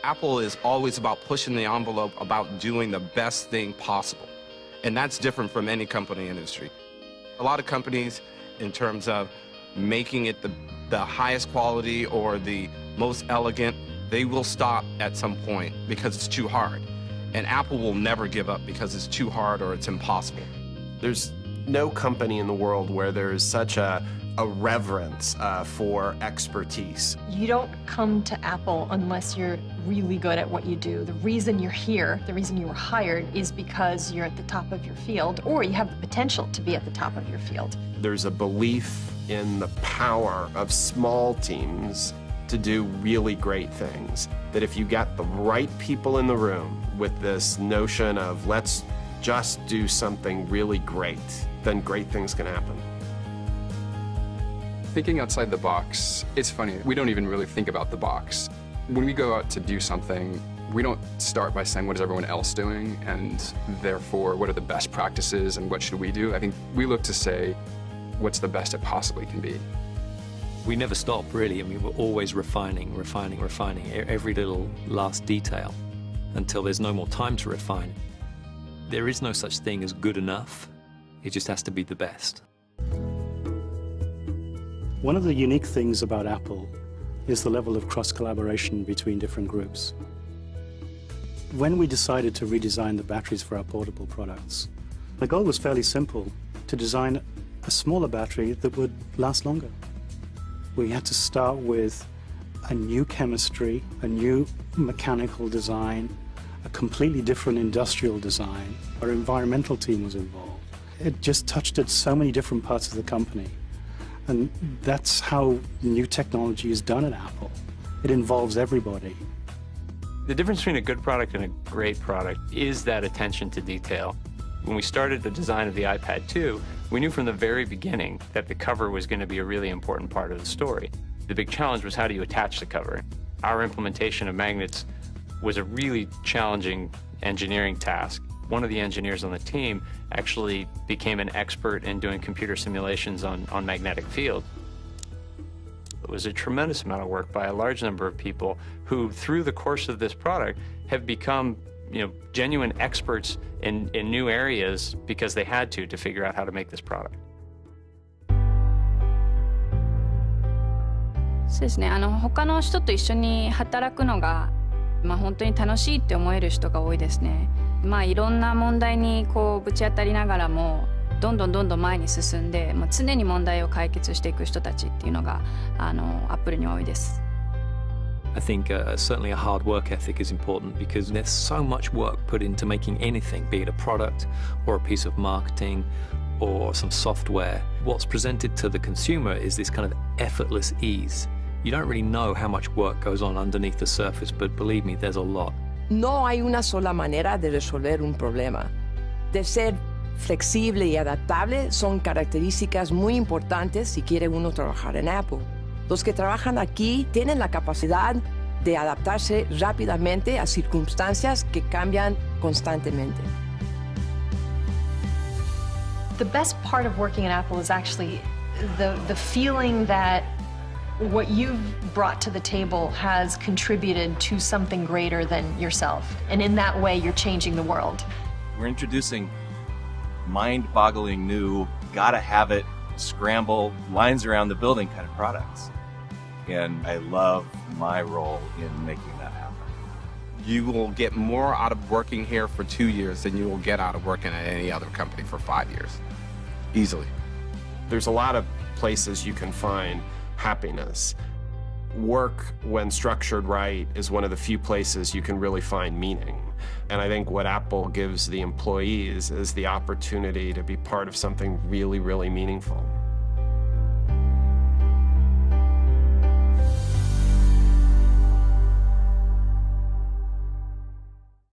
Apple is always about pushing the envelope, about doing the best thing possible. And that's different from any company industry. A lot of companies, in terms of making it the highest quality or the most elegant, they will stop at some point because it's too hard. And Apple will never give up because it's too hard or it's impossible. There's no company in the world where there is such a reverence for expertise. You don't come to Apple unless you're really good at what you do. The reason you're here, the reason you were hired, is because you're at the top of your field, or you have the potential to be at the top of your field. There's a belief in the power of small teams to do really great things. That if you get the right people in the room with this notion of let's just do something really great, then great things can happen. Thinking outside the box, it's funny, we don't even really think about the box. When we go out to do something, we don't start by saying what is everyone else doing and therefore what are the best practices and what should we do. I think we look to say what's the best it possibly can be. We never stop, really. I mean, we're always refining every little last detail until there's no more time to refine. There is no such thing as good enough. It just has to be the best. One of the unique things about Apple is the level of cross-collaboration between different groups. When we decided to redesign the batteries for our portable products, the goal was fairly simple: to design a smaller battery that would last longer. We had to start with a new chemistry, a new mechanical design, a completely different industrial design. Our environmental team was involved. It just touched at so many different parts of the company. And that's how new technology is done at Apple. It involves everybody. The difference between a good product and a great product is that attention to detail. When we started the design of the iPad 2, we knew from the very beginning that the cover was going to be a really important part of the story. The big challenge was, how do you attach the cover? Our implementation of magnets was a really challenging engineering task. One of the engineers on the team actually became an expert in doing computer simulations on magnetic field. It was a tremendous amount of work by a large number of people who, through the course of this product, have become genuine experts in new areas because they had to figure out how to make this product. そうですね。他の人と一緒に働くのが、本当に楽しいって思える人が多いですね。いろんな問題にぶち当たりながらもどんどん前に進んで、常に問題を解決していく人たちっていうのがアップルに多いです。I think certainly a hard work ethic is important because there's so much work put into making anything, be it a product or a piece of marketing or some software. What's presented to the consumer is this kind of effortless ease. You don't really know how much work goes on underneath the surface, but believe me, there's a lot. No hay una sola manera de resolver un problema. De ser flexible y adaptable son características muy importantes si quiere uno trabajar en Apple. Los que trabajan aquí tienen la capacidad de adaptarse rápidamente a circunstancias que cambian constantemente. The best part of working at Apple is actually the feeling that what you've brought to the table has contributed to something greater than yourself. And in that way, you're changing the world. We're introducing mind-boggling new, gotta have it, scramble, lines around the building kind of products. And I love my role in making that happen. You will get more out of working here for 2 years than you will get out of working at any other company for 5 years. Easily. There's a lot of places you can find happiness. Work, when structured right, is one of the few places you can really find meaning. And I think what Apple gives the employees is the opportunity to be part of something really, really meaningful.